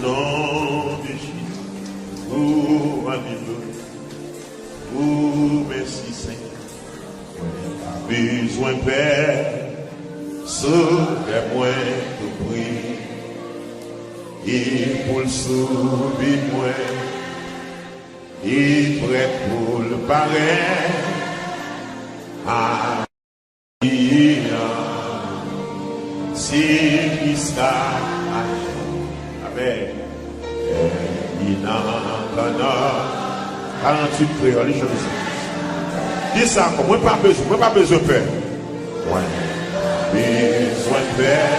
nom de Jésus. Oh, alléluia. Oh, merci Seigneur. Besoin Père, sauve-moi tout prix. Et pour le sauver moi, et prêt pour le pareil. Ah, c'est Christ. Amen. Il n'a 48 créoles, je dis ça. Dis ça, moi pas besoin de peur. Moi, besoin de peur.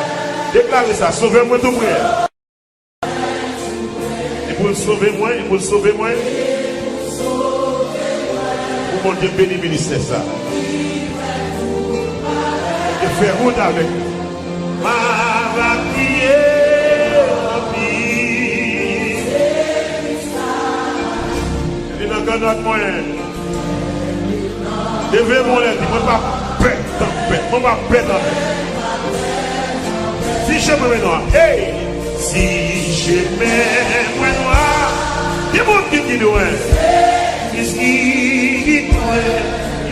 Déclarez ça, sauvez-moi tout près. Et pour le sauver moi, pour mon Dieu béni ministère ça. Et faire route avec ma notre moyen. Devez mon aide, moi pas bête en bête, moi pas bête en bête. Si je me mets noir, hey, si je me mets noir, il y a mon qui dit loin.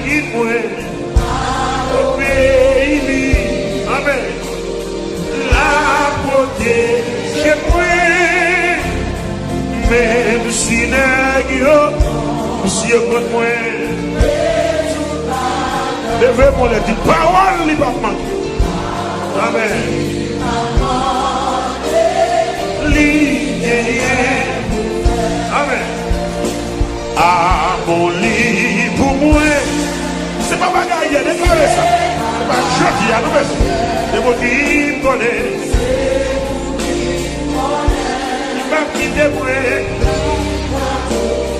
Guide-moi, au pays, amen. La beauté, j'ai pris, même si n'est-ce monsieur contre moi, levez mon les petites paroles, il va manquer. Amen. Amen. Ah, mon lit pour moi. C'est pas bagaille, déclarez ça. C'est pas joli, à nous, monsieur. C'est mon qui connaît. Il va quitter moi.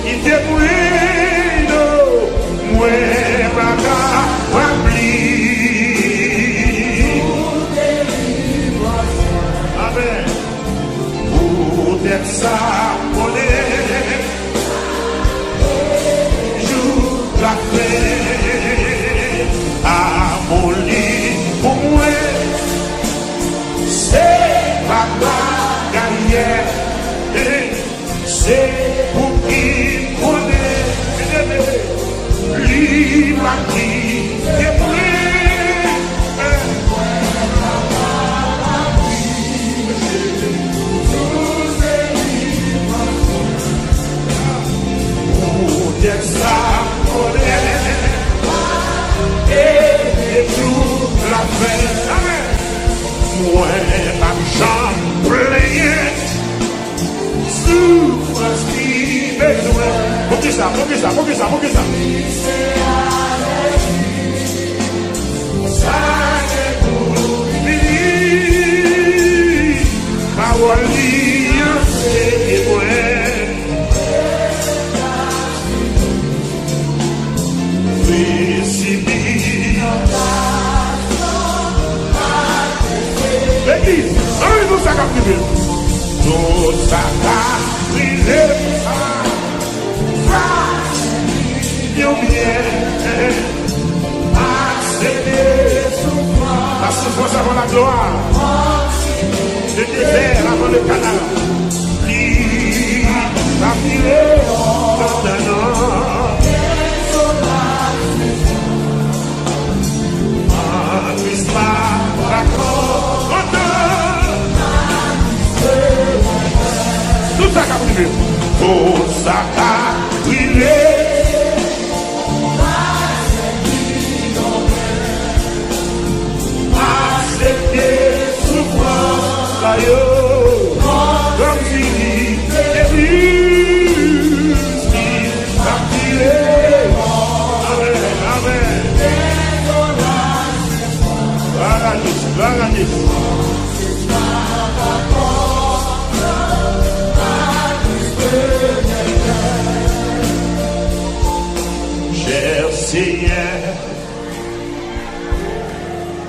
Il débrouille, moi, ma amen. Pour être ça, on est. Joue la paix à mon lit pour moi. C'est ma bagaille. C'est pour qui connaît. Libre qui est pris. Pour être ça, et tout la paix. Moi, ma jambe pleine, souffrance qui besoin. Faut que ça. Ça est pour lui, parole c'est moi. L'église, nous ça qu'a privé. Nous ça qu'a privé. La souffrance avant la gloire, le désert avant le canal, la virée dans un an. Tout ça qu'a privé. Tout ça qu'a privé. Comme si est venu, amen. Cher Seigneur,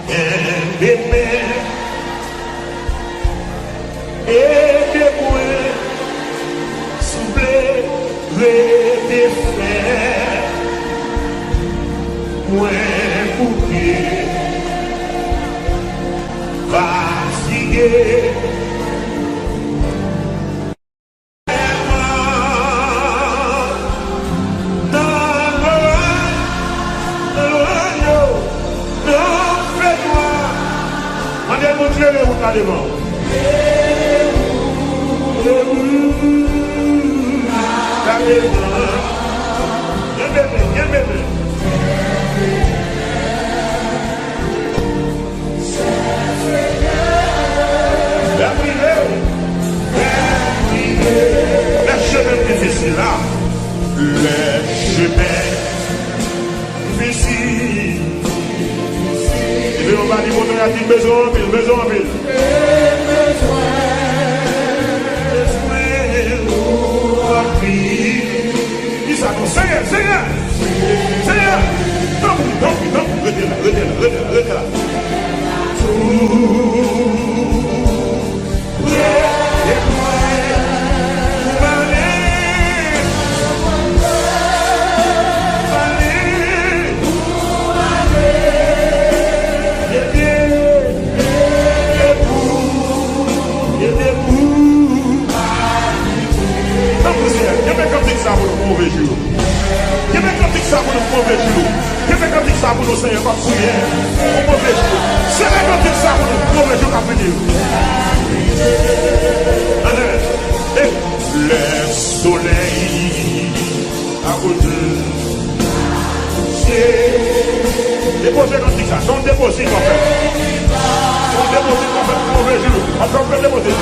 aimez-moi. Aidez-moi, soufflez des frères, moi bouquet, fatigué, Mandez montrer les routes là devant. Là devant. Viens bébé. Les chemins difficiles là. Les chemins difficiles. On va dire qu'on a dit besoin en ville. Dis ça, non, Seigneur. Non, retiens là. Ça pour le mauvais jour. Je vais canter ça pour le mauvais jour. Je vais canter ça pour le Seigneur pas prière. Pour le mauvais jour. C'est la canter ça pour le mauvais jour à venir. Le soleil à côté. Déposez canter ça. Non, déposez en fait. Non, déposez en fait pour le mauvais jour. Encore plus déposez.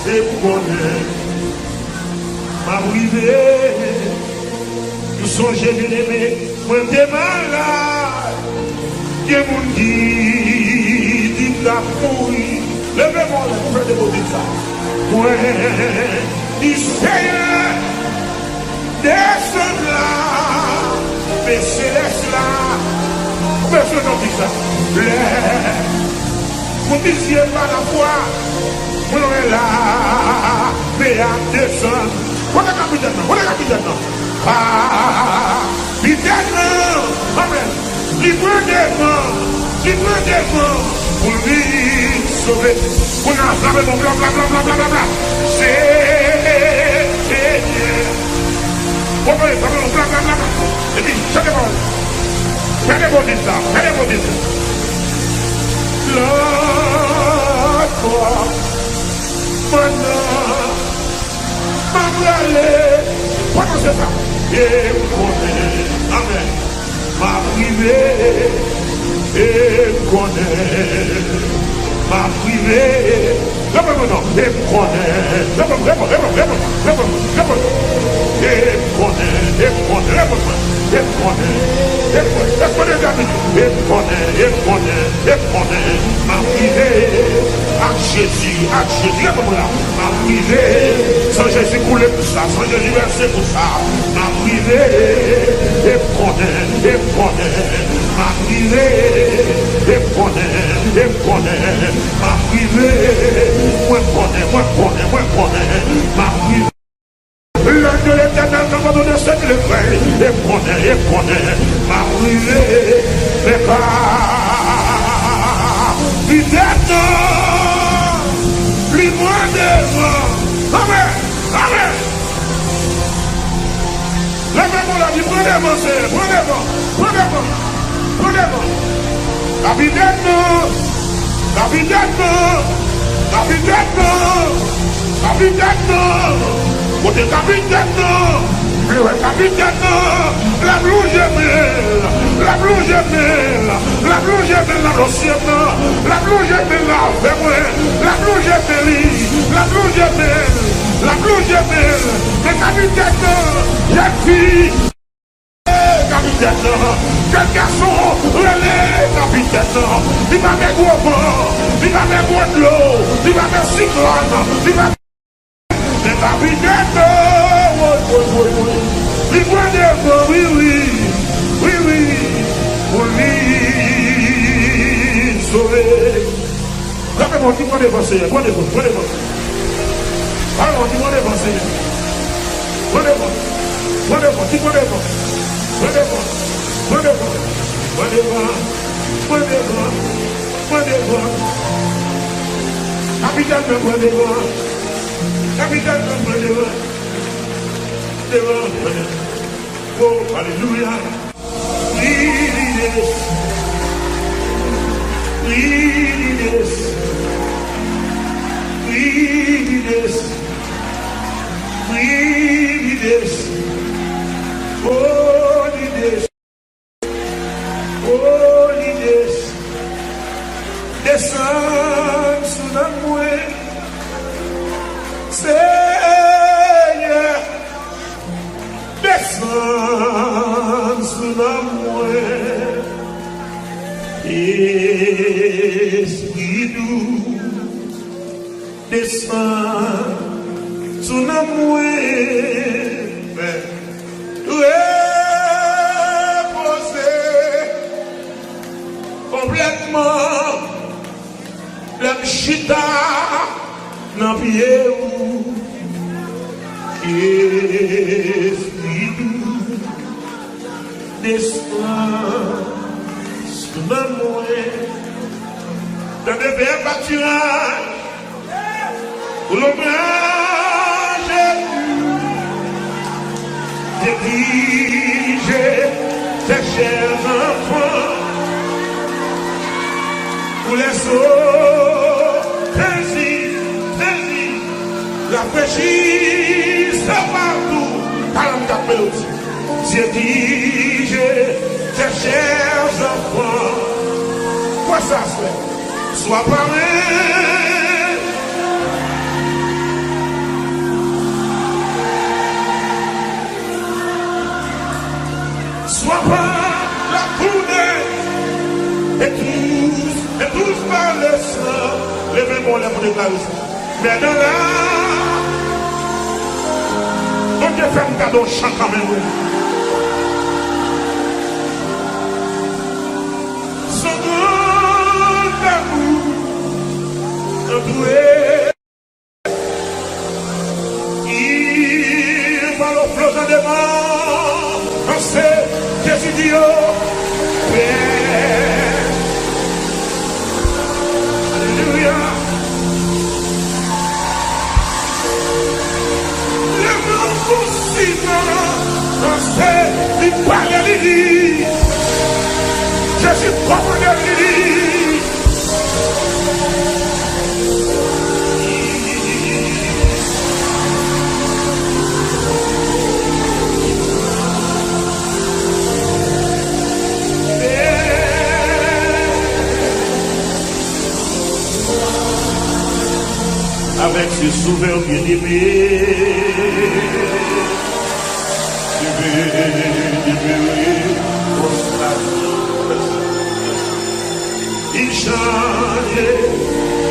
et connaît ma privée. Nous songez bien aimé, moi t'es malade. Que mon dit la fouille. Levez-moi là, vous faites des mots ça. Moi, il Seigneur, descends là, mais céleste là. Personne n'a dit ça. Vous disiez pas la foi. Vous l'avez là, mais à descendre. Vous l'avez capitaine, vous l'avez capitaine. Ah, capitaine, amen. Libre des vents, pour lui sauver. On a flammé mon blanc, bla. C'est Dieu. On va les flammer mon blanc, bla. Et puis, ça dépend. Fais des mots ça. Lord, toi, maintenant, ma blâlée, prononcez ça. Et vous connaissez, amen, ma privée, et vous connaissez, ma privée. Réponds-moi non, et vous connaissez, réponds-moi. Et vous connaissez, réponds-moi. Ma privée, à Jésus, ma privée, sans Jésus couler pour ça, sans Jésus verser pour ça, ma privée, et connaît, ma privée, et connaît, ma privée, moi connaît, ma privée. L'un de l'éternel n'a pas donné ce qu'il est fait. Et connaît, ma privée, mais pas. Peut-être, lui-moi devant. Amen. Levez-moi la vie, prenez-moi, prenez-moi. Capitaine. Côté capitaine, la blouche gemelle, la blouche gemelle, la blouche gemelle, le capitaine, jeune fille, capitaine, quel garçon, relais, capitaine, il va mettre gros vent, il va mettre gros de l'eau, il va mettre cyclone, il va capitaine, oui, pour lui sauver. Rappelez-moi, dis-moi des conseils, prenez-moi. Alors, dis-moi des conseils. Prenez-moi, dis-moi des prenez-moi. Capitaine, prenez-moi. Oh, alléluia. Holiness. Descends sous la mouette. Seigneur, descends sous la mouette. Esprit doux, descends sous la mouette. Reposer complètement le chita dans pied ou esprit doux descend sous la mouette. Dans des verts pâturages pour l'ombrage dirige tes chers enfants pour les eaux saisis la péchisse partout calme ta pelote dirige tes chers enfants. Quoi ça se fait? Sois paré Sois pas la tournée. Et tous par le sang. Levez-moi là pour déclarer ça. Mais dans là, on te fait un cadeau chant quand même. Son grand amour, doué. Il va le flottant des morts. Pensez, Jésus dit, Alléluia. Le monde possible, pensez, il parle de lui. Jésus propre de lui. Avec ses souverains bien-aimés, il change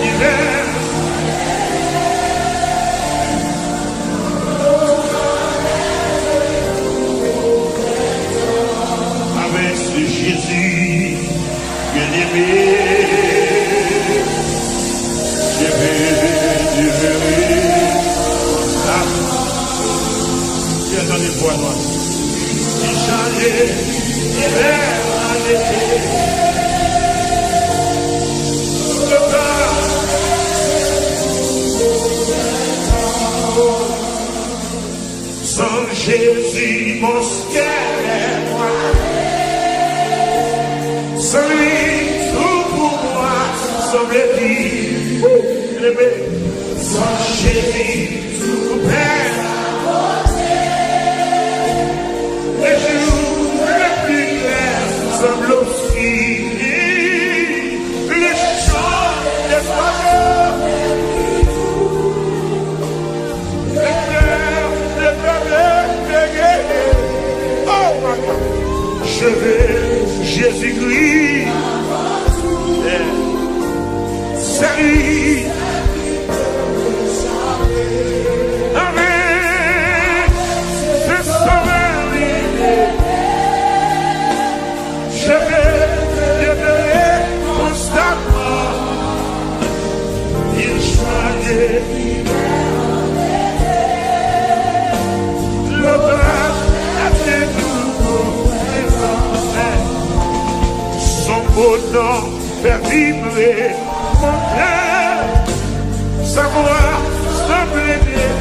l'hiver. Avec ce Jésus bien-aimé, attendez pour moi. Il changeait l'hiver en été. Le temps. Sans Jésus, mon squelette, sans lui, tout pour moi, semble-t-il. Sans Jésus, tout perd. Les jours les plus clairs semblent obscurs. Les chants des faveurs, les pleurs, les faveurs, les guerres. Oh my God. Je veux Jésus-Christ. C'est lui. Son nom fait vibrer mon cœur, sa voix semble bien.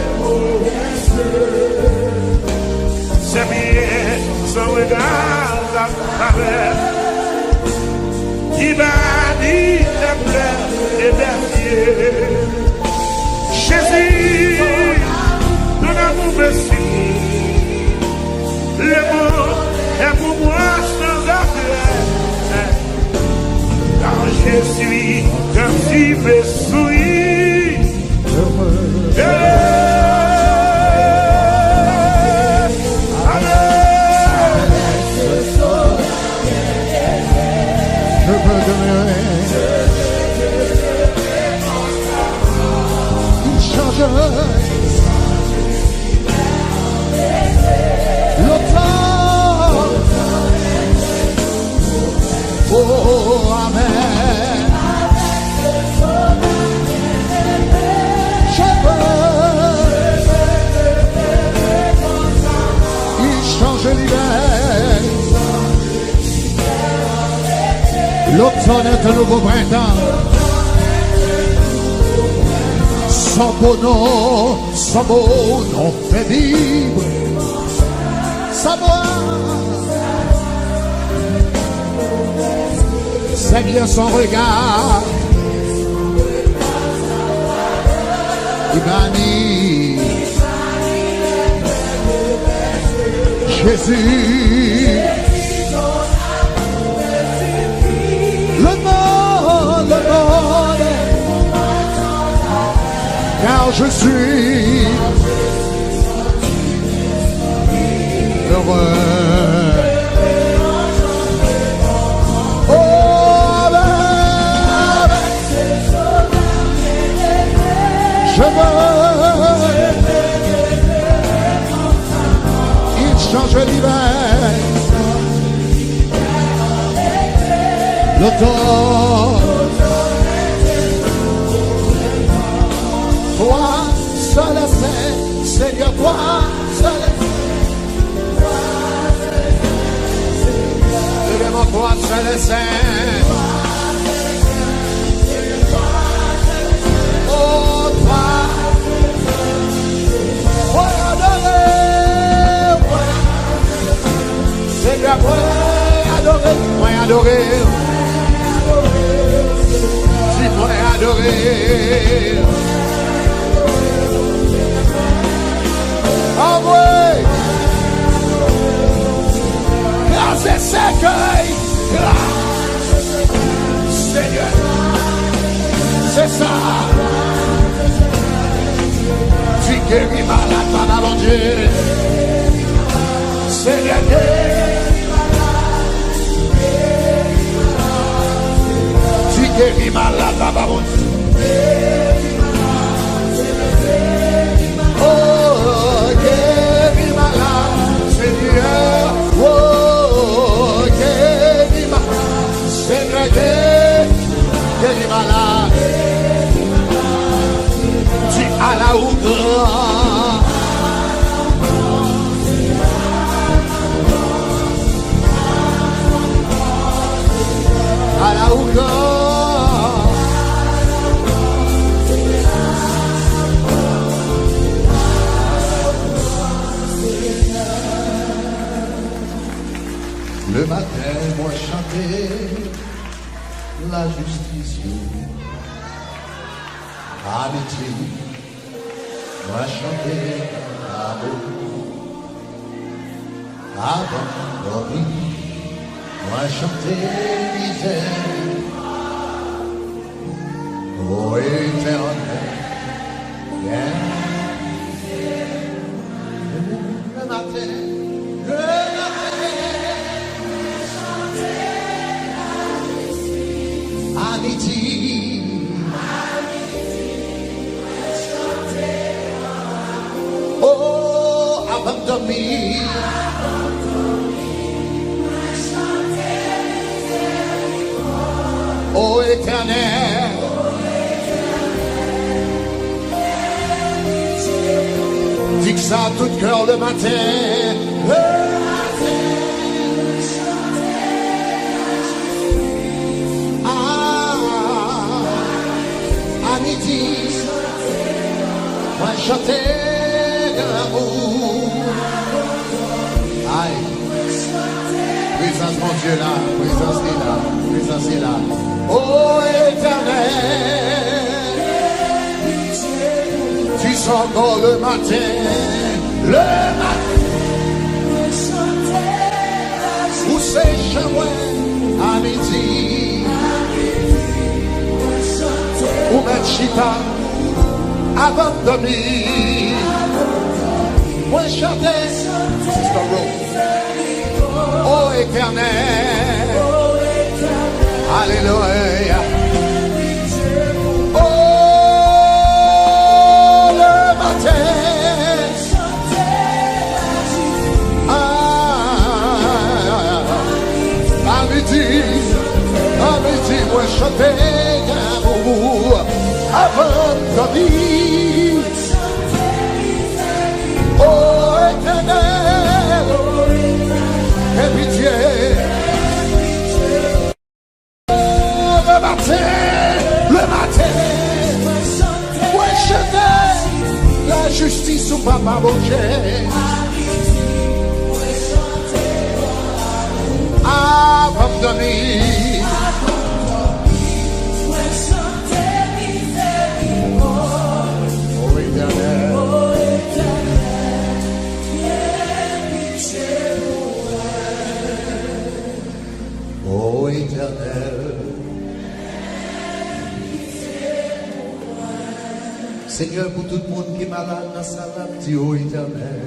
C'est bien son regard à travers qui bannit les pleurs et berciers. Jésus, ton amour me suit. Le mot est pour moi sans arrêt. Car je suis comme si me souris. Je peux demeurer. Il change le temps. Oh, amen. Je peux. Il change l'hiver. L'automne est un nouveau printemps. Son beau nom fait vivre sa voix. C'est bien son regard. Il bannit Jésus. Le monde, car je suis heureux. L'automne. Toi, seul est saint, Seigneur, toi, seul est saint. Devant toi, seul est saint. Oh, toi, moi adorer, Seigneur, moi adorer, si moi adorer. Ah oui, grâce et cercueil, Seigneur, c'est ça. Tu guéris malade, malade, mon Dieu. Seigneur, tu guéris malade, malade, mon Dieu. Oh, guéris malade, Seigneur. Oh, guéris malade, Seigneur, guéris malade. Tu as la hauteur. À la hauteur. Le matin, moi chanter la justice, amitié, moi chanter l'amour, avant dormir, moi chanter misère, oh éternel, yeah. Le matin, oh, avant de dormir, oh éternel, dis que ça à tout cœur le matin. Moi chanter l'amour. Aïe. Présence mon Dieu là, présence est là, présence est là. Oh éternel, tu sens encore le matin, où c'est chemin à midi, où mettre chita. Avant de dormir, moi chanter, Sister Rose, oh éternel, alléluia, oh le matin, à midi, moi chanter l'amour, avant de dormir. Oh éternel, aie pitié. Oh le matin, moi chanter la justice ou papa Boger. Avant de dormir. Oh éternel, Seigneur, pour tout le monde qui est malade dans sa lame, dis oh éternel.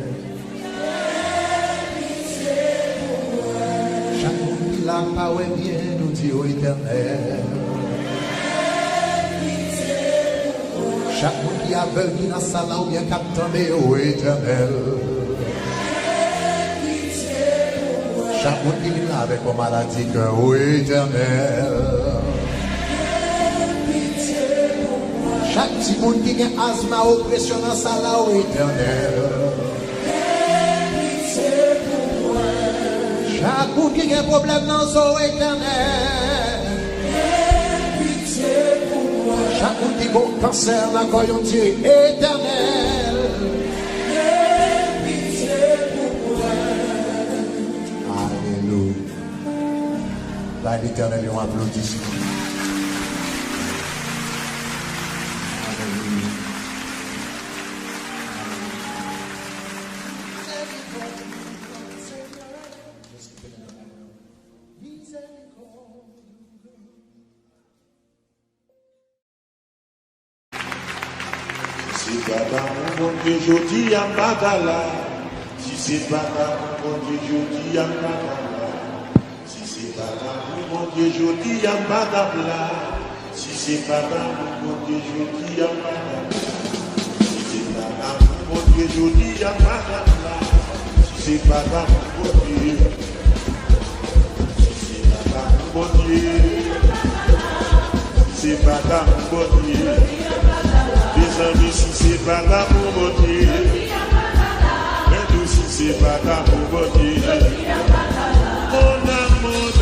Chaque monde qui l'a pas ou bien, nous dis oh éternel. Chaque monde qui a venu dans sa lame ou bien qu'attendait oh éternel. Chaque monde qui vient là avec une maladie, que ô éternel. Chaque petit monde qui a asthme, oppression dans sa là, ô éternel. Chaque monde qui a un problème dans son éternel. Chaque monde qui a un cancer dans la conjoncture éternel. Alléluia. Là, l'éternel, on applaudit. Je dis à Madala, si c'est pas mon Dieu, je dis à Madala, si c'est pas mon Dieu, je dis à Madala, si c'est pas mon Dieu, je dis à Madala, si c'est pas mon Dieu, je dis à Madala, si c'est pas mon Dieu, si c'est pas mon Dieu, si c'est pas mon Dieu. Mes amis, si c'est pas là pour mon Dieu, mais nous, si c'est pas là pour mon Dieu, mon amour,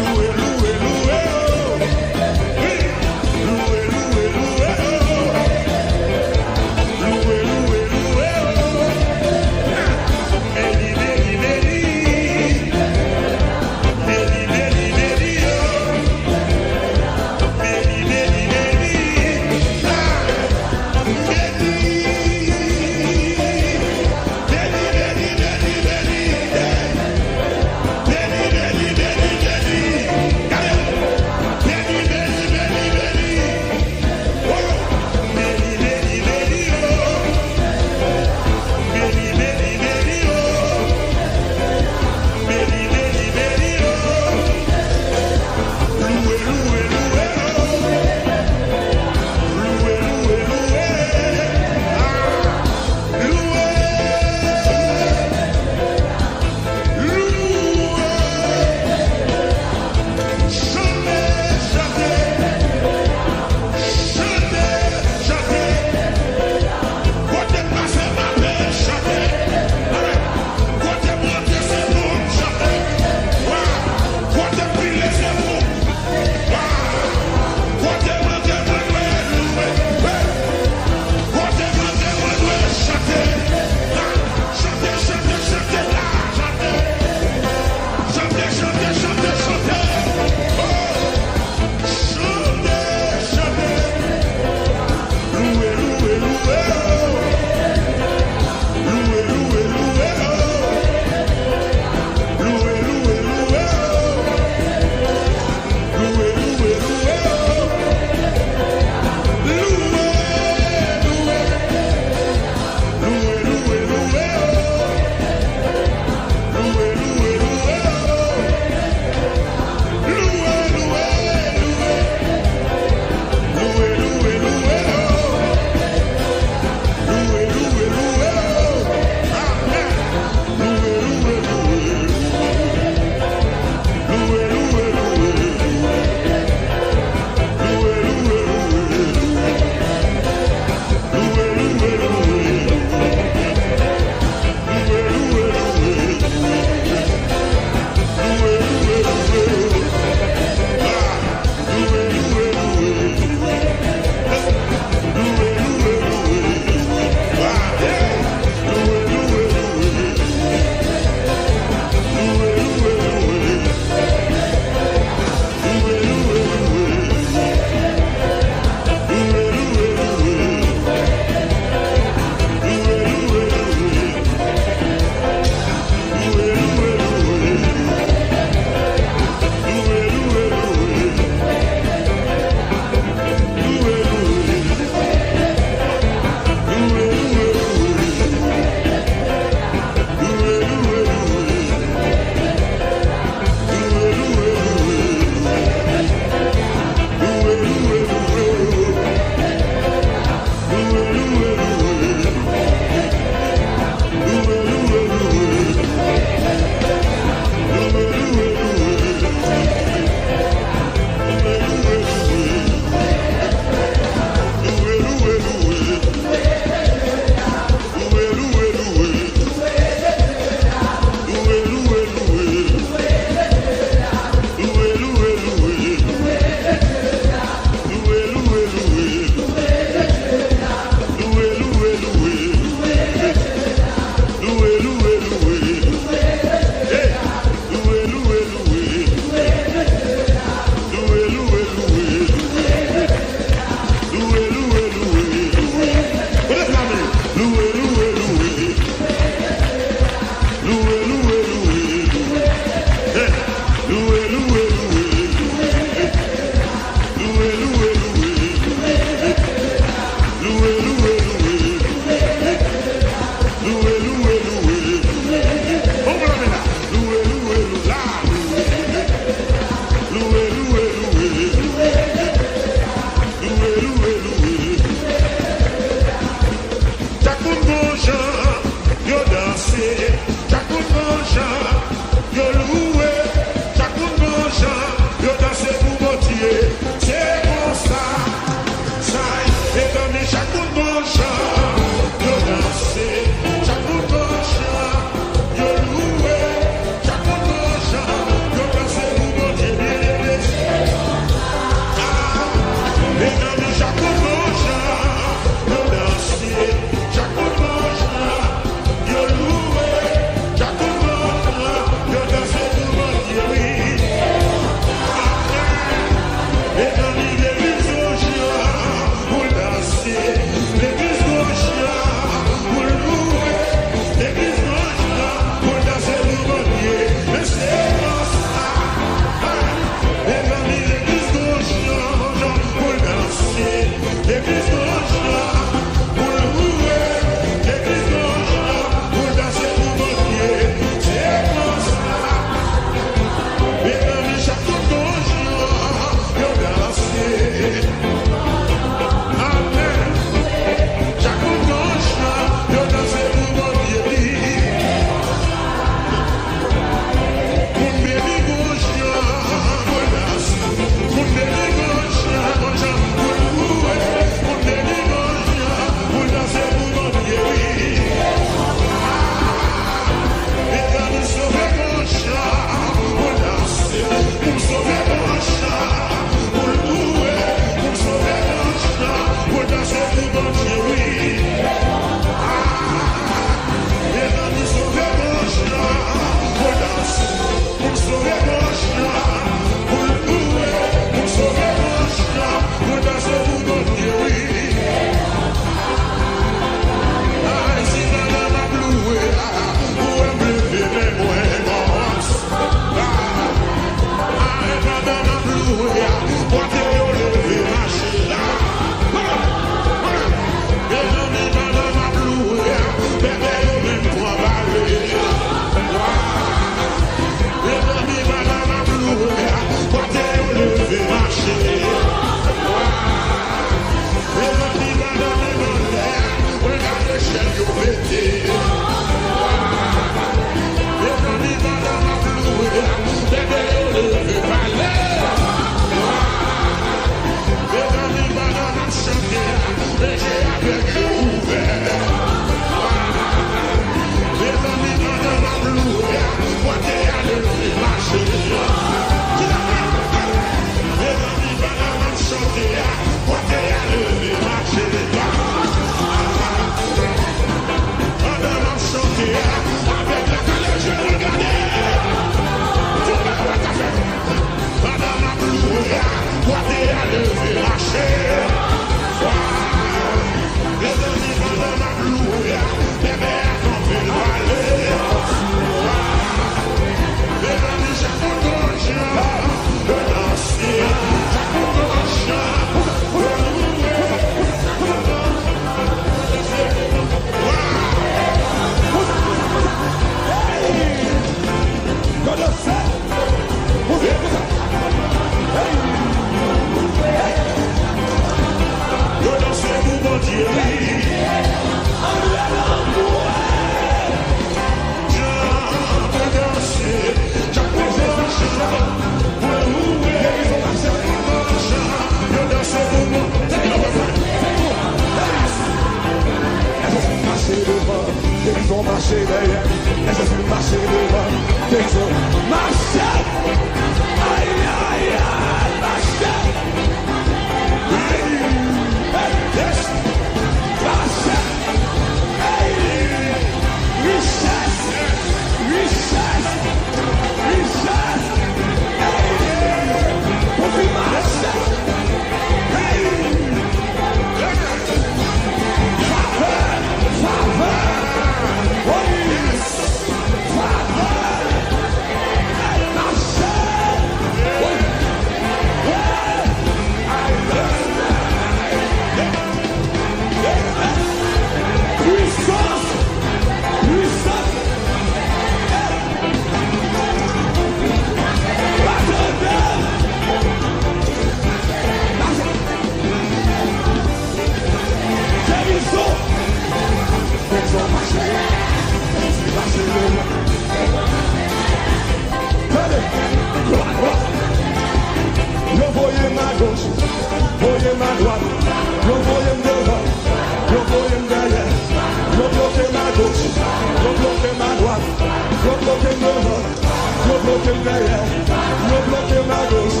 You bloqué ma gauche,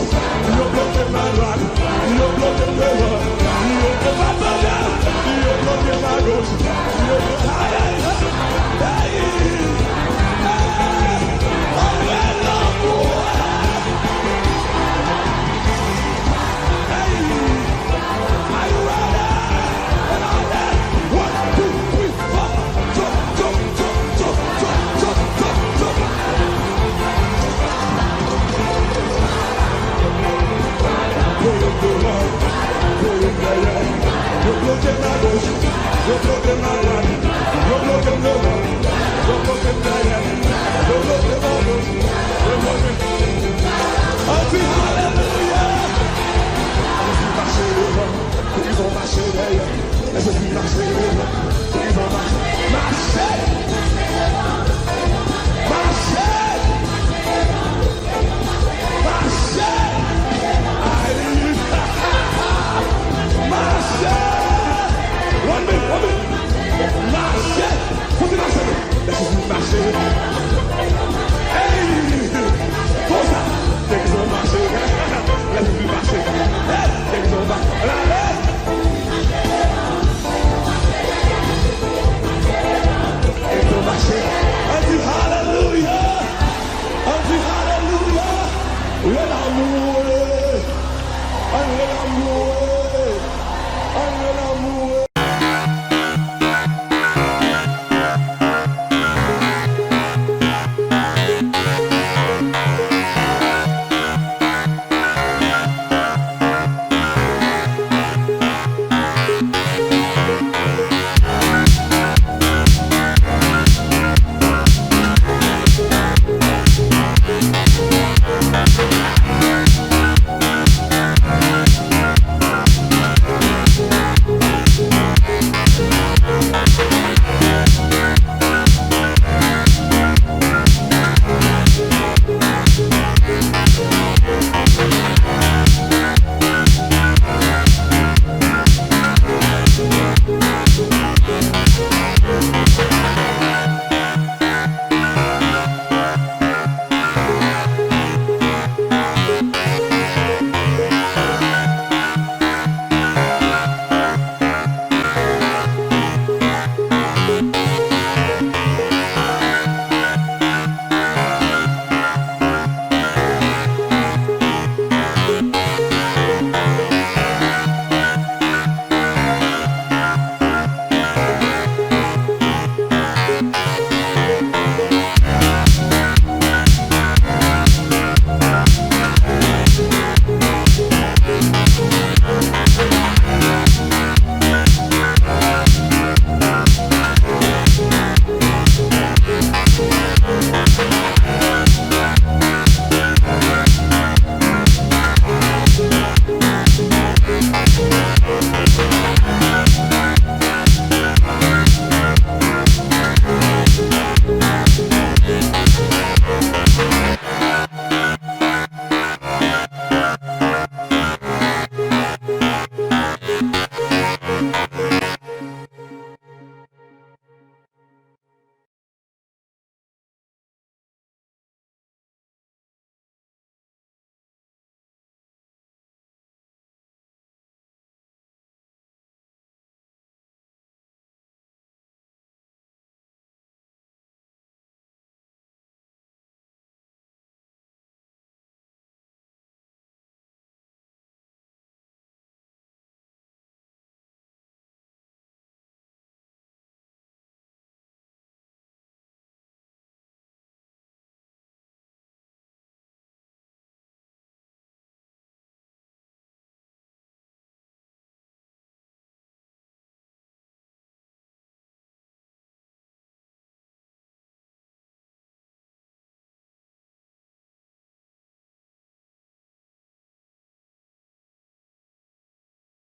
you bloqué ma droite, you bloqué devant, you bloqué ma droite, you bloqué ma gauche, you bloqué.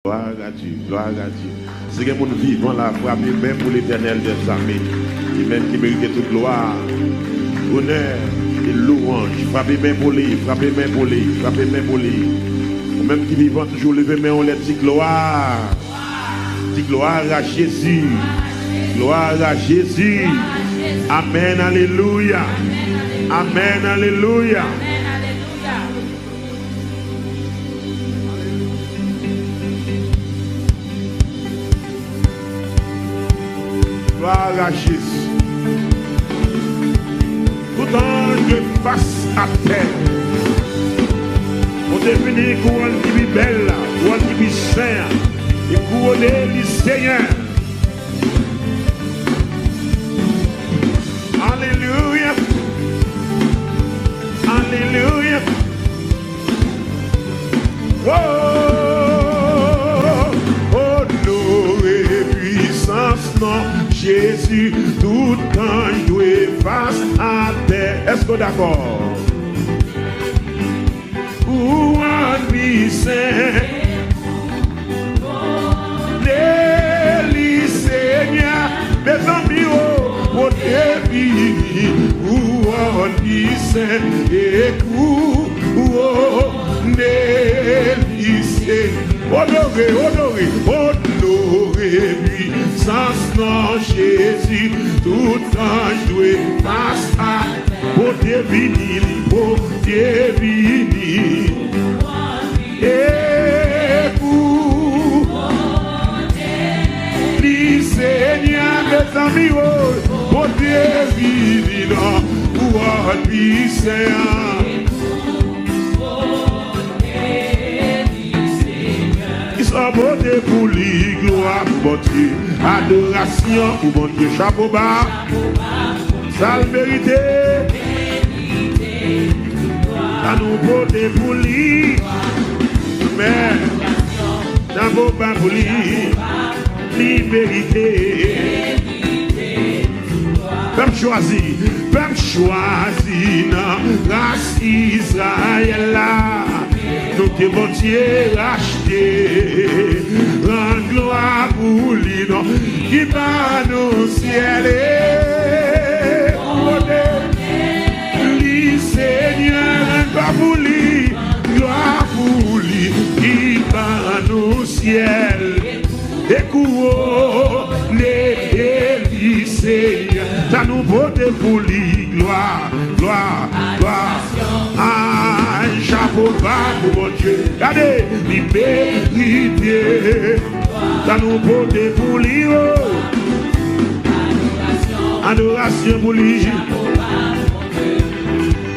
Gloire à Dieu, gloire à Dieu. C'est que mon vivant la frappé même pour l'éternel des armées, qui même qui mérite toute gloire, honneur et louange. Frappez même pour lui, frappez même pour lui, frappez même pour lui. Ou même qui vivant toujours levé, mais on les dit gloire. Dit gloire à Jésus. Gloire à Jésus. Amen, alléluia. Amen, alléluia. agisse. Tout ange face à terre. On définit couronne qui est belle, couronne qui est saint, et couronne du Seigneur. Alléluia. Alléluia. Oh, honneur et puissance, non, Jésus, tout ange doit face à terre. Est-ce que d'accord? Couronne puissant, les Seigneur, mes amis, oh, défini, couronne puissant, et couronne honoré, honoré, honoré, puissance, non, Jésus, tout ange doit face à pour définir, et pour les Seigneur, mes amis, pour définir, pour puissant. Beauté pour lui, gloire pour mon Dieu, adoration pour mon Dieu, chapeau bas, sale vérité, à nous beauté pour lui, mais chapeau bas pour lui, liberté, peuple choisi, dans race Israël là. Nous te bon Dieu racheté, rend gloire pour lui, non, qui va nous ciel. Lui, Seigneur, gloire pour lui, gloire pour lui, qui va nous ciel. Et couronner lui, Seigneur, ça nous vote pour lui, gloire, gloire, gloire. Ah, chapeau bas pour mon Dieu, regardez, liberté, ça nous vote pour lui, oh. Adoration pour lui,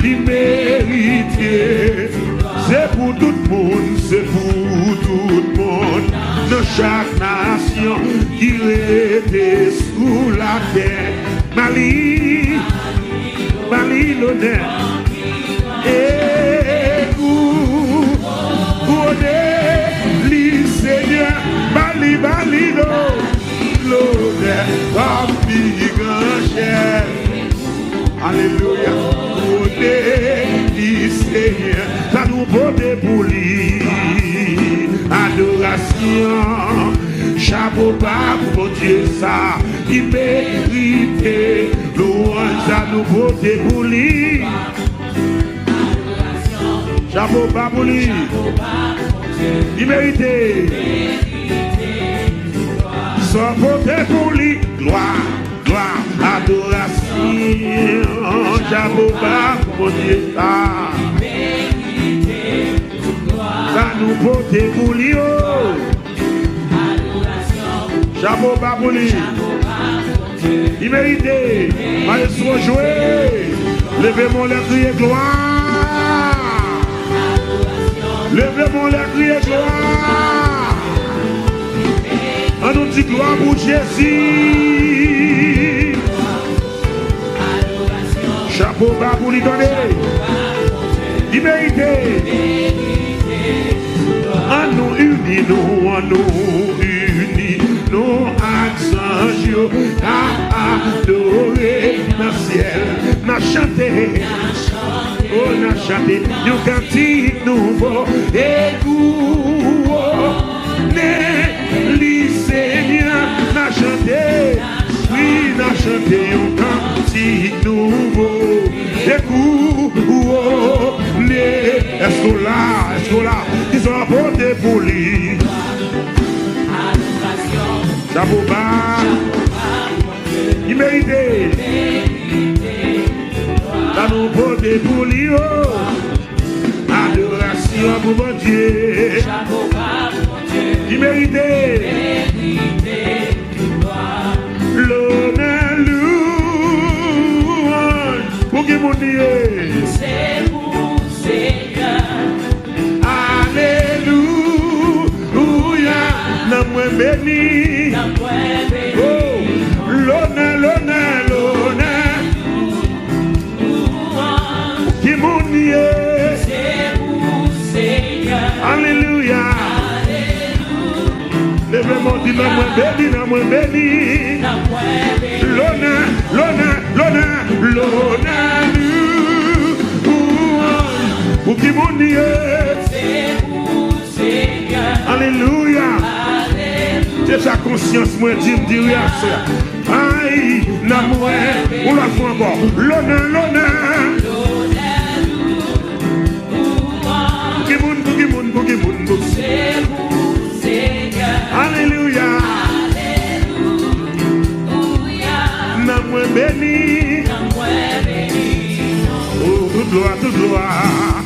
liberté, c'est pour tout le monde, c'est pour tout le monde. De chaque nation qui était sous la terre. Mali, l'honneur. Et vous, les Seigneur, Mali, l'honneur, comme grand chef. Alléluia. Les Seigneur, ça nous vote pour lui. Adoration, chapeau bas pour mon Dieu, ça, il mérite, louange à nous voter pour lui. Chapeau bas pour lui, il mérite, sans voter pour lui, gloire, gloire, adoration, chapeau bas pour mon Dieu, ça. Ça nous voter pour lui, oh. Chapeau bas pour lui. Il mérite. Maestro jouer. Levez-moi les crier gloire. Levez-moi les crier gloire. On nous dit gloire pour Jésus. Chapeau bas pour lui donner. Il mérite. À nous unis, nous accents, à adorer dans le ciel, n'a chanté, oh n'a chanté, nous cantique nouveau, et les Seigneur, n'a chanté, oui n'a chanté, un cantique nouveau, et est-ce que là, ils ont apporté pour lui. Chapeau bas, il mérite. Ça nous vote pour lui. Adoration pour mon Dieu. Il mérite. L'honneur mon Dieu. C'est vous, Seigneur. Alléluia. N'a moi béni. Oh, l'honneur, l'honneur, l'honneur. Qui mon Dieu. C'est vous, Seigneur. Alléluia. Lève-moi, dis n'a moi béni, n'a moi béni. L'honneur, l'honneur, l'honneur, l'honneur. Pour qui mon Dieu. C'est vous, Seigneur. Alléluia. C'est sa conscience, moi, dit, me dit, oui, aïe, n'a moi, on l'a fait encore. L'honneur, l'honneur. C'est vous, Seigneur. Alléluia. Alléluia. N'a moi béni. Oh, toute gloire, toute gloire,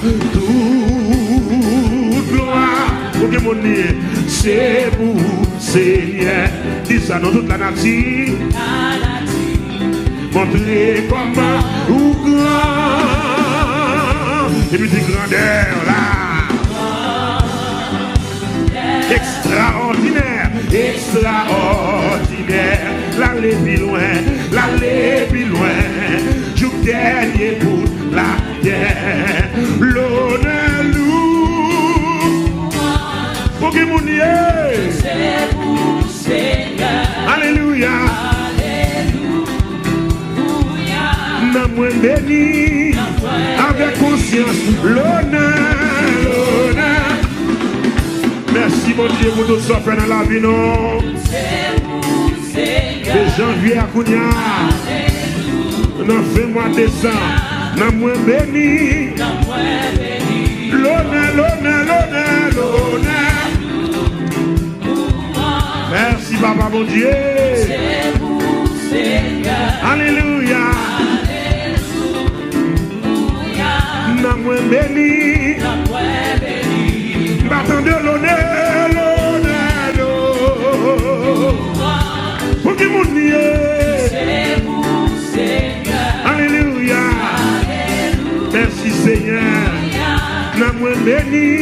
toute gloire. Ok, mon Dieu, c'est vous, Seigneur. Dis ça dans toute la nature. Montrez comment ou grand. Et puis, dis grandeur là. Extraordinaire, extraordinaire. L'aller plus loin, l'aller plus loin. Jour dernier pour la terre. L'honneur lourd. Pour que mon Dieu. C'est vous, Seigneur. Alléluia. Alléluia. N'a moins béni. Avec conscience. L'honneur, l'honneur. Merci mon Dieu pour tout ça fait dans la vie, non? C'est vous, Seigneur. De janvier à Kounia. Non, fais-moi descendre. Non, moins béni. L'honneur, l'honneur, l'honneur, l'honneur. Merci, Papa, mon Dieu. C'est vous, Seigneur. Alléluia. Alléluia. Non, moins béni. Battant de l'honneur, l'honneur, l'honneur. Pour qui mon Dieu. C'est vous, Seigneur. Alléluia. Merci Seigneur. N'a moins béni.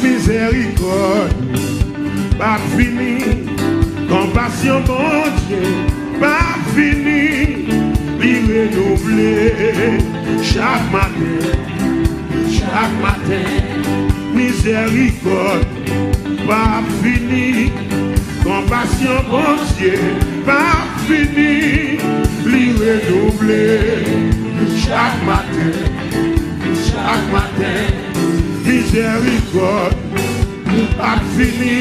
Miséricorde, pas fini. Compassion, mon Dieu, pas fini. Lui renouveler chaque matin. Chaque matin, miséricorde, pas fini. Compassion, mon Dieu, pas fini. Lui renouveler chaque matin, chaque matin. Miséricorde, pas fini.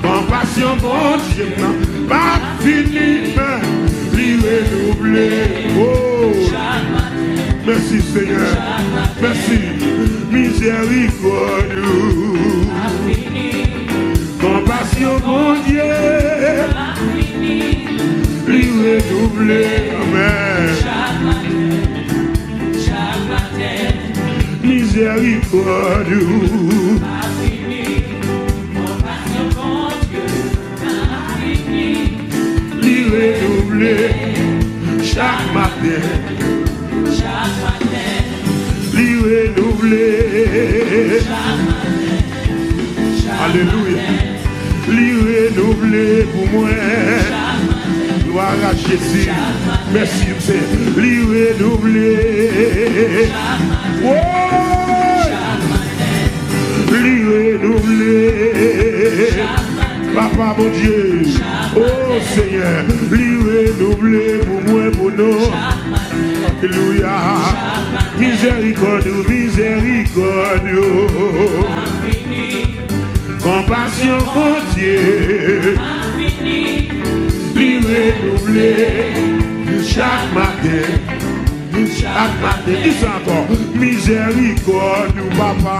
Compassion, mon Dieu, pas fini. Lui renouveler, oh, merci Seigneur, merci. Miséricorde, compassion, mon Dieu, lui renouveler, amen. Miséricorde, lui renouveler chaque matin. Lui renouveler. Alléluia. Lui renouveler pour moi. Gloire à Jésus. Merci, Seigneur. Lui renouveler. Oh! Lui renouveler. Papa, mon Dieu. Oh Seigneur. Lui renouveler pour moi, pour nous. Alléluia. Miséricorde, miséricorde. Compassion, mon Dieu. Lui renouveler chaque matin. Chaque matin. Dis ça encore. Miséricorde, papa.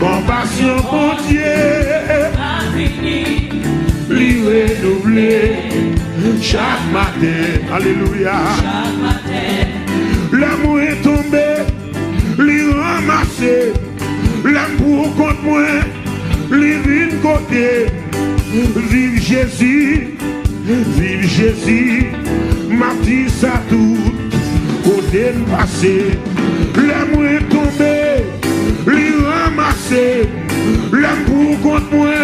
Compassion, mon Dieu. Lui renouveler chaque matin. Alléluia. L'amour est tombé, lui ramassé. L'amour contre moi, lui vient côté. Vive Jésus, vive Jésus, m'a dit ça tout, côté passé, l'amour est tombé, lui ramasser, l'amour contre moi,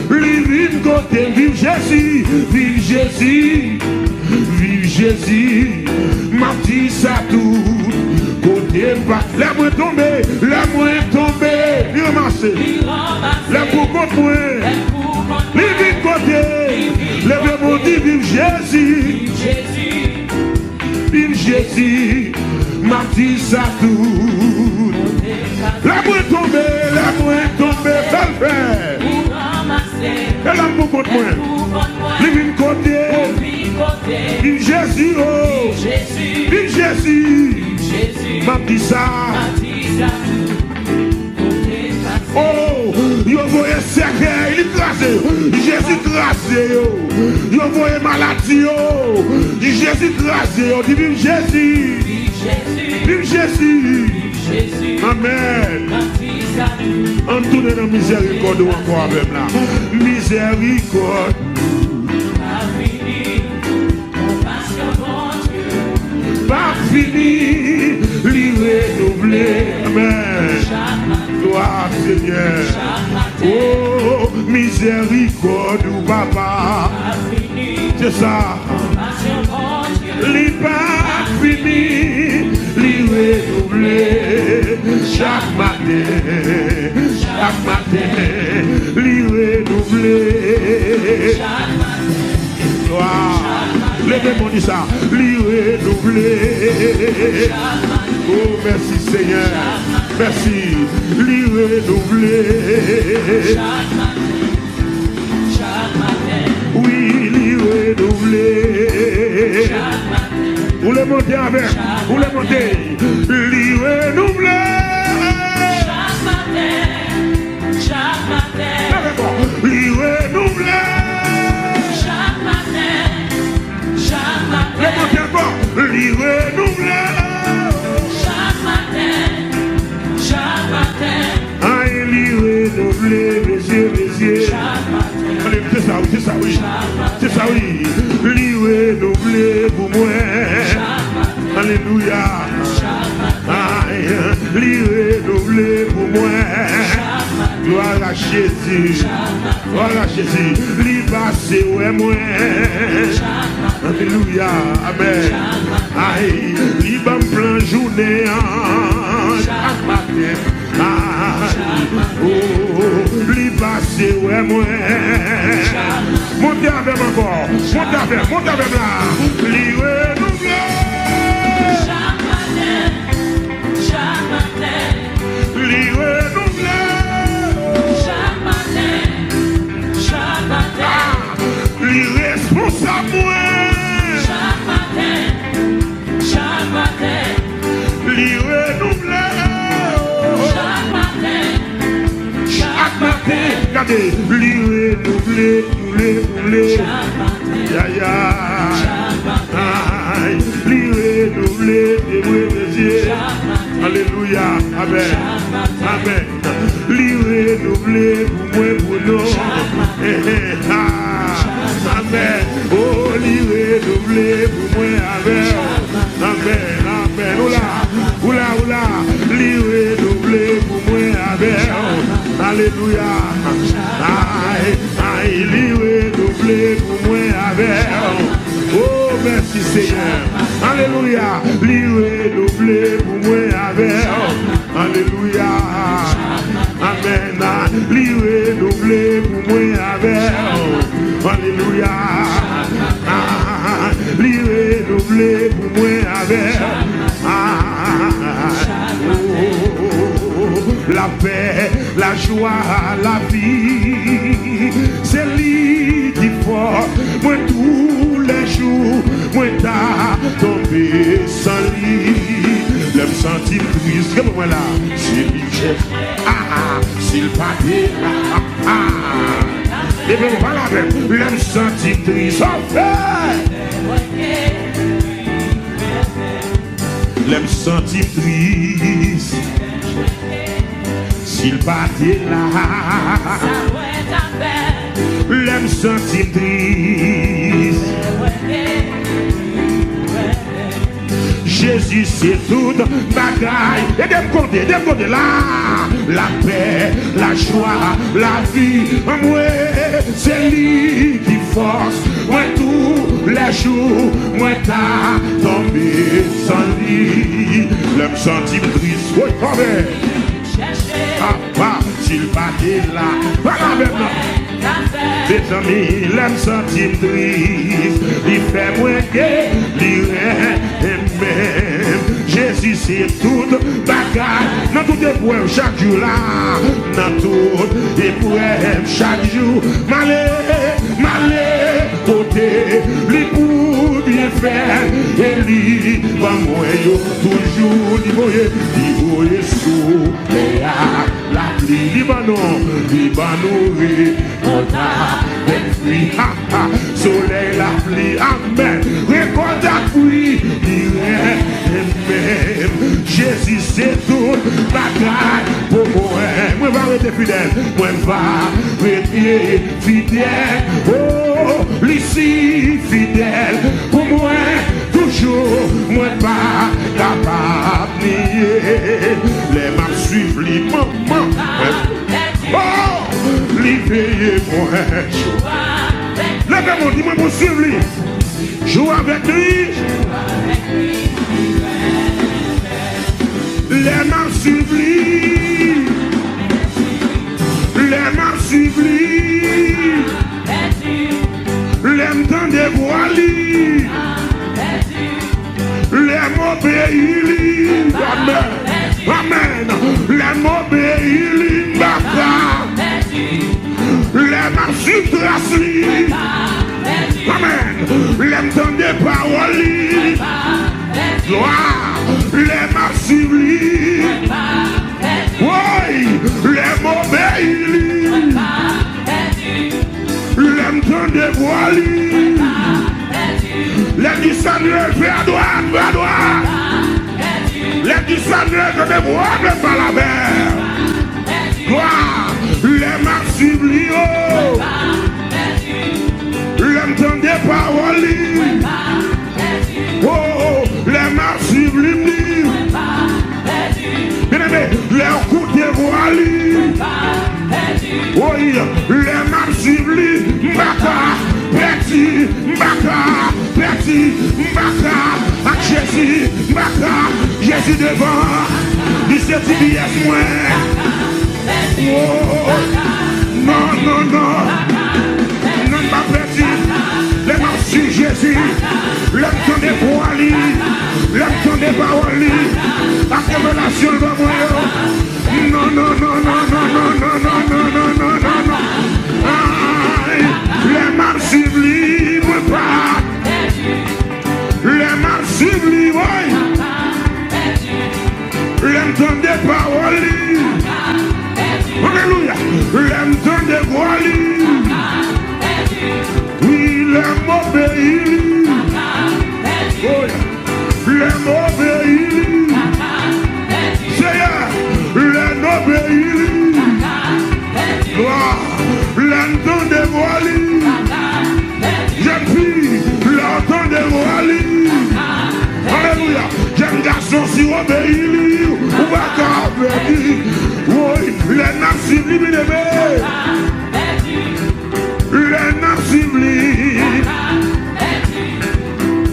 lui vine côté, vive Jésus, vive Jésus, vive Jésus, m'a dit ça tout, côté passé, l'amour est tombé, lui ramasser, l'amour contre moi, lui vine côté, le mon dit vive Jésus, vive Jésus, m'a dit ça tout. L'amour est tombé, belle frère. Et l'amour contre moi. Vive côté. Vive Jésus, oh. Vive Jésus. M'a dit ça. Oh, yo voyez cercueil, il est tracé. Jésus tracé, yo. Yo voyez maladie, yo. Jésus tracé, yo. Dis vive Jésus. Vive Jésus. Amen. On tourne dans la miséricorde encore avec là. Miséricorde. Pas fini, lui renouveler. Amen. Gloire Seigneur. Oh, miséricorde ou papa. C'est ça. Lui pas fini, lui renouveler. Chaque matin, lui renouveler. Gloire. Levez-moi dit ça, lui renouveler. Oh, merci Seigneur. Merci, lui renouveler. Oui, lui renouveler. Vous le montez avec, vous le montez. Lui renouveler. Lui renouveler. Le montez encore. Lui renouveler. Aïe, lui renouveler, messieurs. Allez, c'est ça, oui. C'est ça, oui. Lui renouveler pour moi. Alléluia. Aïe, lui renouveler pour moi. Gloire à Jésus. Gloire à Jésus. Lui passer, ouais, moi. Alléluia. Amen. Aïe, lui ban plein journée. Chaque matin. Oh, lui passer, ouais, moi. Montez avec encore. Montez avec là. Lui renouveler. Lui renouveler. Lui responsable, moi. Lui renouveler. Chaque matin, regardez, lui renouveler. Lui renouveler, alléluia, amen. Lui renouveler pour moi, pour nous. Amen. Oh, lui renouveler pour moi, amen. Oula. Lui renouveler pour moi, amen. Alléluia. Aïe, lui renouveler pour moi, amen. Oh, merci Seigneur. Alléluia. Lui renouveler pour moi, amen. Alléluia. Amen. Lui renouveler pour moi, amen. Alléluia. Lui renouveler pour moi, amen. La paix, la joie, la vie, c'est lui qui fort. Moi tous les jours, moi t'as tombé sans lui. Le me sentir triste, comme moi là, c'est lui s'il pas dit, et bien voilà même, le me sentir triste, en fait. Le me sentir triste. S'il partait là, l'aime sentir triste. Jésus c'est toute bagaille. Et de côté là, la paix, la joie, la vie. Moi, c'est lui qui force. Moi tous les jours, moi t'as tombé sans lui. L'homme senti triste. Oui, quand même. Papa, s'il battait là, voilà maintenant. Mes amis, l'homme senti triste. Il fait moins que l'irée même. Jésus c'est toute bagaille. Dans tout épreuve chaque jour là. Dans tout épreuve chaque jour. Malé, côté, lui pour bien faire. Et lui, va moi toujours voyer sous la pluie. Libanon, on a des fruits. Soleil, la pluie, amen. Récolte la pluie, même. Jésus c'est tout bagaille pour moi. Moi va rester fidèle. Moi va rester fidèle. Oh, ici fidèle pour moi. Toujours, moi pas capable de nier. Les mains suivent les mamans. Oh, les veillez moi. Lèvez-moi, dis-moi pour suivre lui. Joue avec lui. Les mains suivent lui. Les mains suivent lui. Les temps de voix lui. Les mots béis. Amen. Amen. Les mots béis. Les mains suivent trace lui. Amen. Les temps de paroles. Gloire. Les mains suivent lui. Oui. Les mots béis. Les temps de voiles. Les discerneurs fait à droite, Les discerneurs de voir ne pas la mer. Gloire, les mains suivent l'eau. L'entend des paroles. Oh, les mains suivent l'eau. Bien aimé, les coups de voiles. Oui, les mains suivent l'eau. Petit, Mbaka, Jésus, Mbaka, Jésus devant, 17 pièces moins. Oh, non, pas petit, les mains sur Jésus, l'homme des voiles, l'homme des paroles, la révélation de moi. Non. Les mains suivent libre pas. Les mains suivent libre. Les temps des paroles. Alléluia. Les temps des voiles. Oui, les mots béis. Les mots béis. Seigneur, les mots béis. Gloire. Les temps des voiles. Jeune fille, l'entend de Wally. Alléluia. Jeune garçon, si on obéit, on va t'obéir. Oui, les natifs libres. Les natifs libres.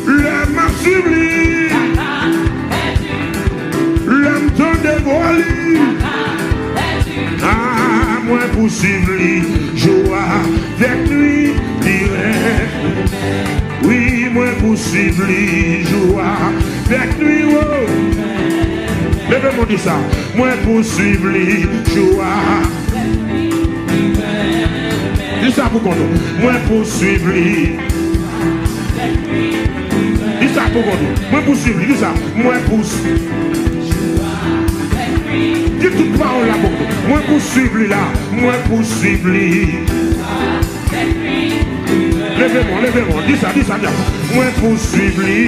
Les natifs libres. L'entend de Wally. Ah, moi pour suivre lui, joie avec lui. Oui, moi pour suivre les joie avec lui. Levez-moi dit ça. Moi pour suivre les joie. Dis ça pour qu'on nous. Moi pour suivre les. Dis ça pour qu'on nous. Moi pour suivre. Dis ça. Moi pour suivre. Dis toute parole là pour nous. Moi pour suivre là. Moi pour suivre les. Levez-moi, dis ça, bien. Moi pour suivre lui.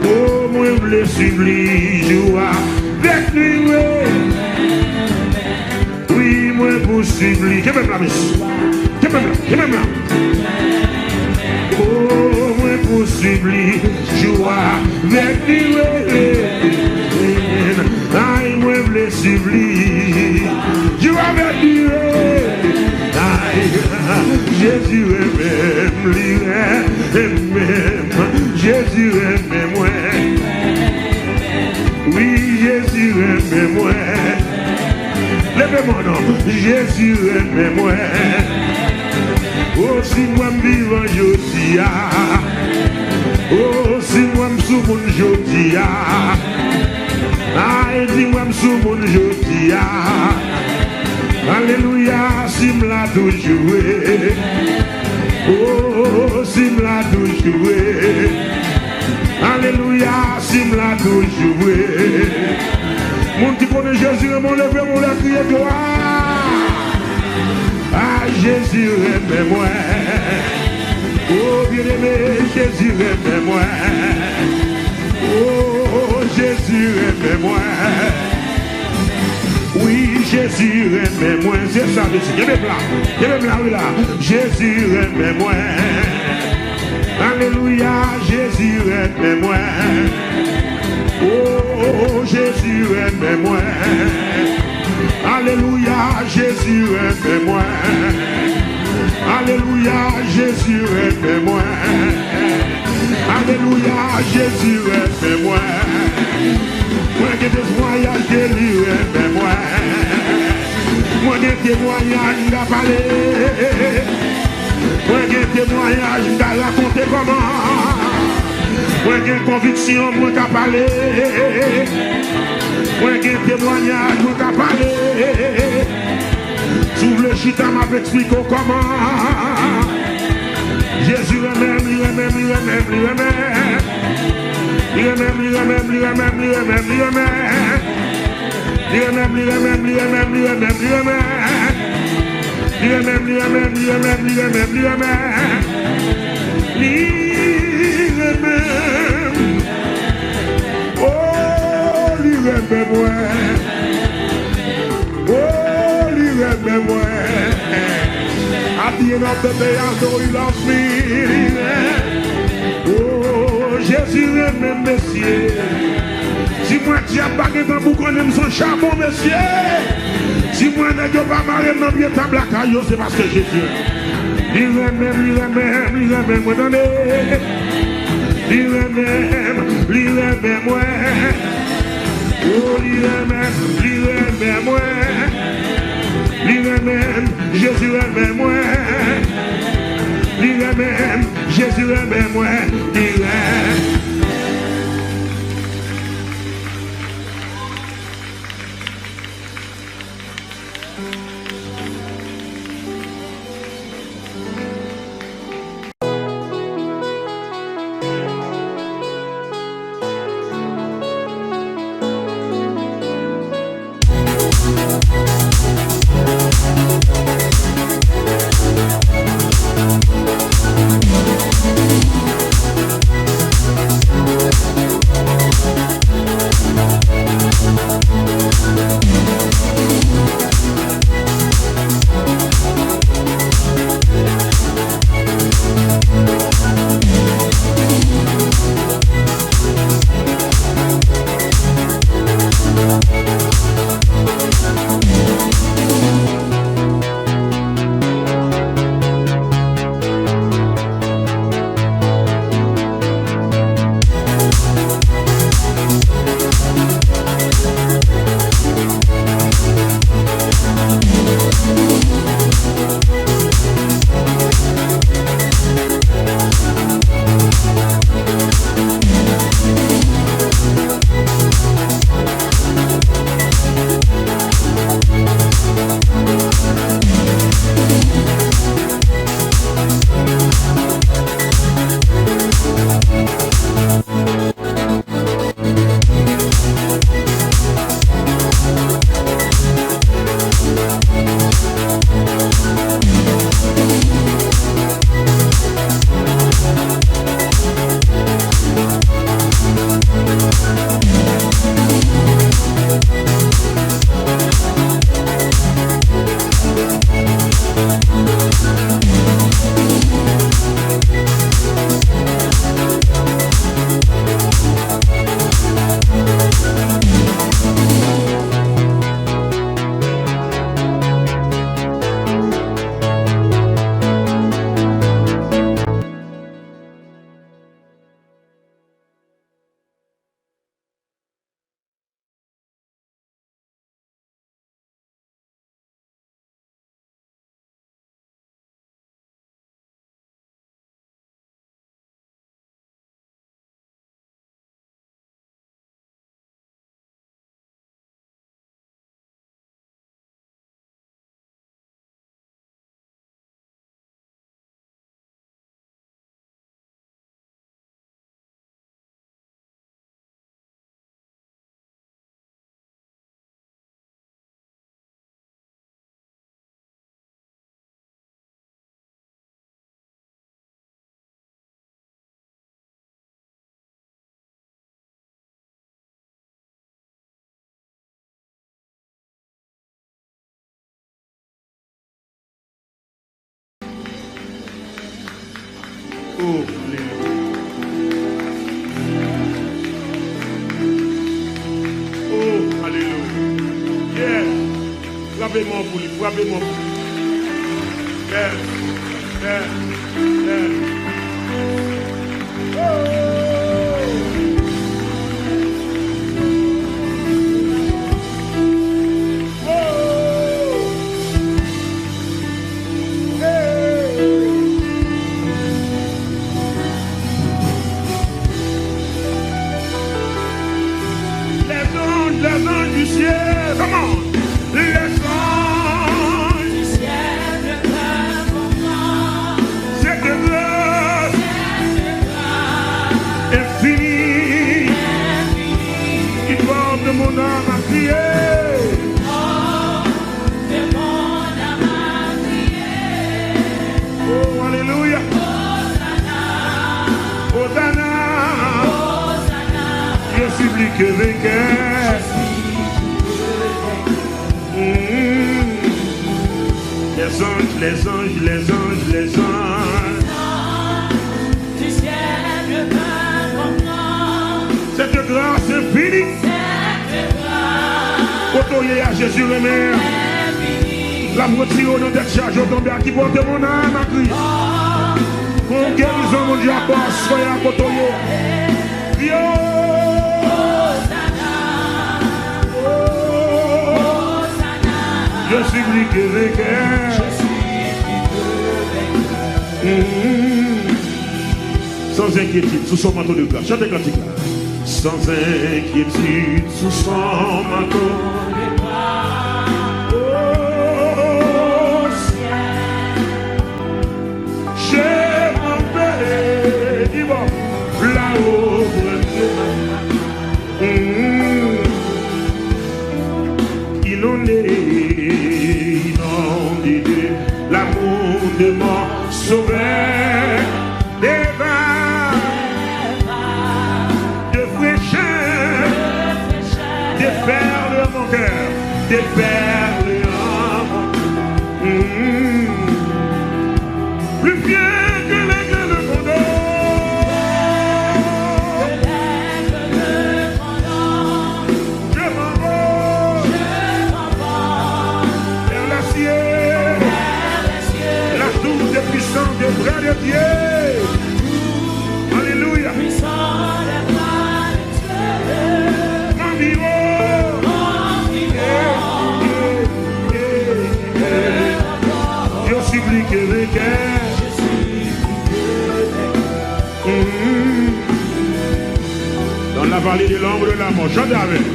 Oh, moi voulais suivre lui, joie avec lui. Oui, moi pour possible. Qui même la miss? Qui même là? Oh, moi possible. Joie, venir. Aïe, moi blessable. Joie, venir. Aïe, Jésus est même. Jésus est moi. Oui, Jésus est moi. Levez mon nom, Jésus est moi. Oh, si moi me vivant, je dis, oh, si moi me souviens, je dis, aïe, si moi me souviens, je dis, alléluia, si me l'a toujours. Oh, si me l'a toujours. Alléluia, si me l'a toujours. Mon qui connaît Jésus, mon levé, mon la crier gloire. Ah, Jésus aime moi. Oh, bien-aimé, Jésus aime moi. Oh, Jésus aime moi. Oui, Jésus aime moi. C'est ça, monsieur. Il y a même là, oui là. Jésus aime moi. Alléluia, Jésus aime moi. Oh, Jésus aime moi. Alléluia, Jésus aime moi. Alléluia, Jésus aime moi. Alléluia, Jésus aime moi. Moi qui témoignage de lui aime moi. Moi qui témoignage de parler. Moi qui témoignage de raconter comment. Moi qui conviction, moi qui parler. Moi qui témoignage, moi qui parler. Sous le chita m'a expliqué comment. Jésus lui-même, lui-même, lui-même, lui-même. Lui-même, lui-même, lui-même, lui-même, lui-même. Lui-même, lui-même, lui-même, lui-même, lui-même. Lui-même, lui-même, lui-même, lui-même, lui-même. Lui-même. Oh, lui-même, moi. Oh, lui-même, moi. At the end of the day, I know he loves me. Oh, Jésus aime, messieurs. Si moi, tu as bagué dans bouc, on aime son charbon, messieurs. Si moi, je n'ai pas marre dans bien table à caillou, c'est parce que Jésus. Il aime, moi, donnez. Il aime, moi. Oh, il aime, moi. Il aime, Jésus aime, moi. Il aime, Jésus aime, moi. Il aime. Oh, alléluia. Oh, alléluia. Yes. Frappez-moi pour lui, frappez-moi pour lui. Yes. Yes. Yes. Les anges du ciel, comment? Les anges du ciel de mon cette grâce infinie qui porte mon âme à crier. Oh, alléluia. Hosanna. Je supplie que vainqueur. Les anges, les anges, les anges, les anges du ciel de mon cette grâce infinie. Autoyé à Jésus le Maire. La voiture au nom d'être chargée au tombé à qui porte mon âme à crier. Mon guérison, mon Dieu, à part, soyez à côtoyer. Je supplie que vainqueur. Sans inquiétude, sous son manteau de grâce. Chantez cantique là. Sans inquiétude, sous son manteau de grâce. Oh, j'ai mon Père, dis bon, là-haut, inondé de l'amour de mon sauveur, des vagues de fraîcheur, des perles à mon cœur, des perles à mon cœur. Plus fier que les grands de mon des bras de Dieu. Alléluia. Mon je supplie que le cœur. Dans la vallée de l'ombre de la mort, chantez avec.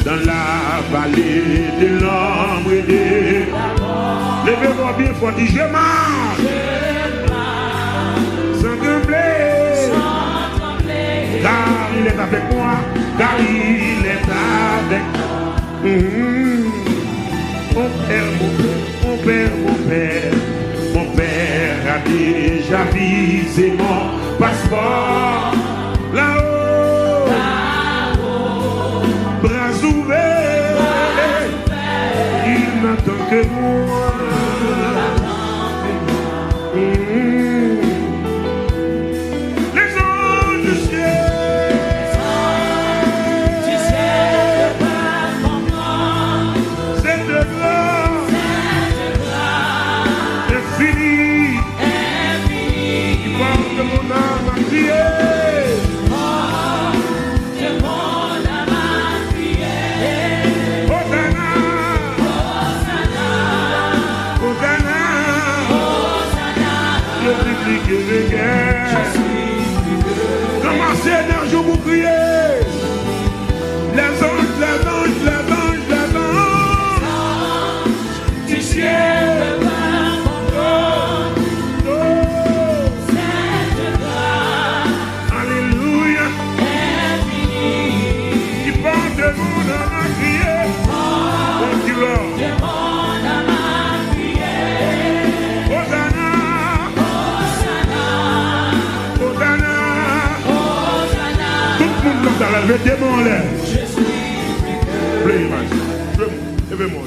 Dans la vallée de l'ombre de la mort, levez-moi bien fort, dis je marche. Car il est avec moi, car il est avec moi. Mon père, mon père, mon père, mon père a déjà visé mon passeport. Là-haut, bras ouverts, il n'attend que moi. Commencez d'un jour pour crier. Les anges, les anges, les anges, les anges du ciel. Alléluia. Qui porte mon âme à crier. Oh, tu l'as. Dans le démon en l'air. Play, man. Levez-moi.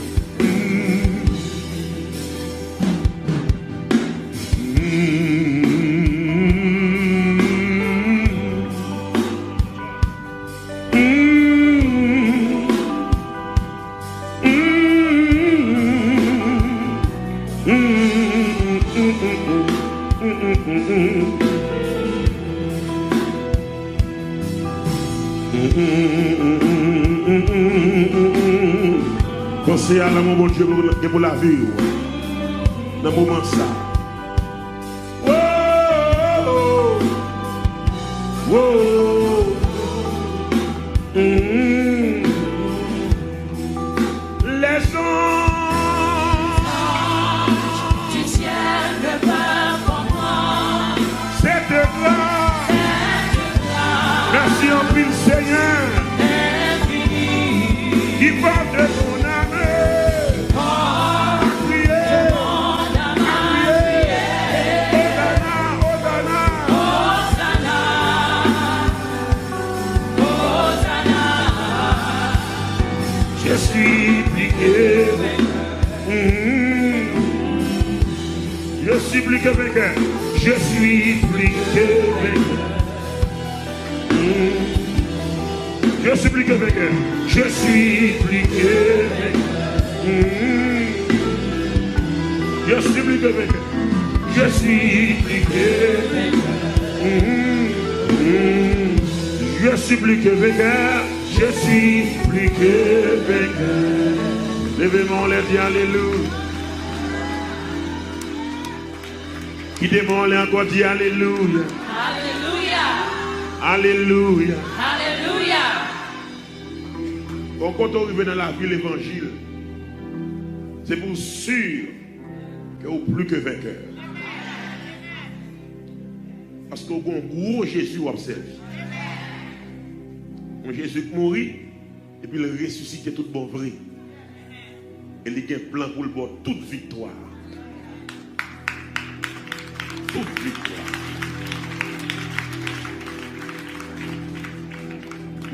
Pensez à l'amour bon Dieu pour la vie. Dans le moment ça. Les anges du ciel ne peuvent comprendre cette grâce. Merci en pile Seigneur l'infini. qui porte ton âme. Je suis plié. Je suis plus que vainqueur. Je suis plus que vainqueur. Je suis plus que vainqueur. Je suis plus que vainqueur. Je suis plus que vainqueur. Je suis plus que vainqueur. Je suis plus que vainqueur. Je suis plus que vainqueur. Levez-moi les dit alléluia. Qui démon les encore dit alléluia. Alléluia. Alléluia. Alléluia. Quand on arrive dans la vie l'évangile, c'est pour sûr que vous plus que vainqueur. Parce que vous avez un gros Jésus observe. Un Jésus qui mourit et puis il ressuscite tout bon vrai. Et il y a un plan pour le bon toute victoire. Toute victoire.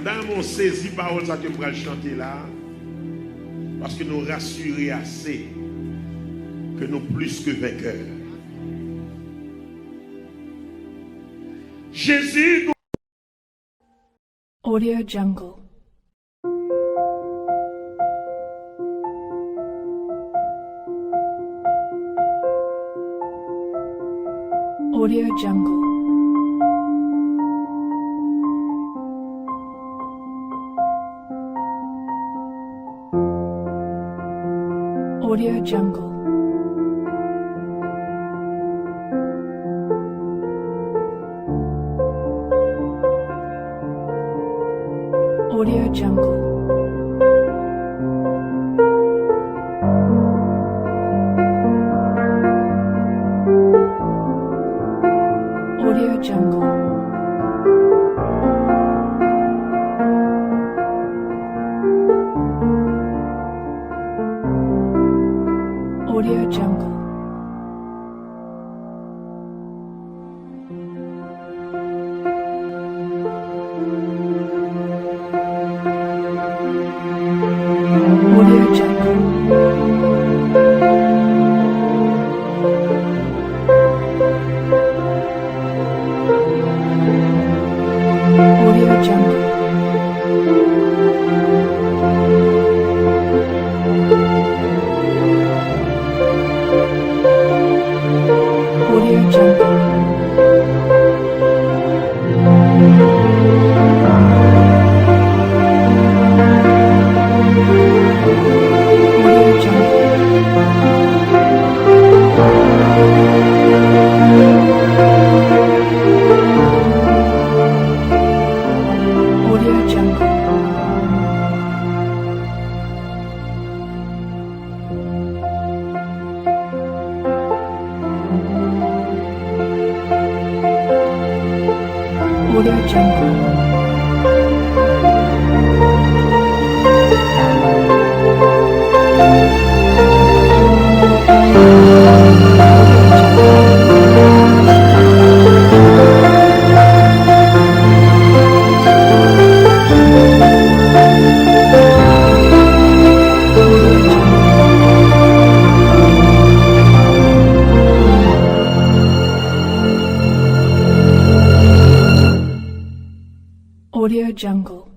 Dans mon saisi parole ça que je vais chanter là, parce que nous rassurer assez que nous plus que vainqueurs. Jésus. Audio Jungle. Audio Jungle. Audio Jungle. Audio Jungle. Audio Jungle. Audio Jungle. Audio Jungle. Audio Jungle. Audio Jungle. Audio Jungle. Audio Jungle. Audio Jungle. Audio Jungle.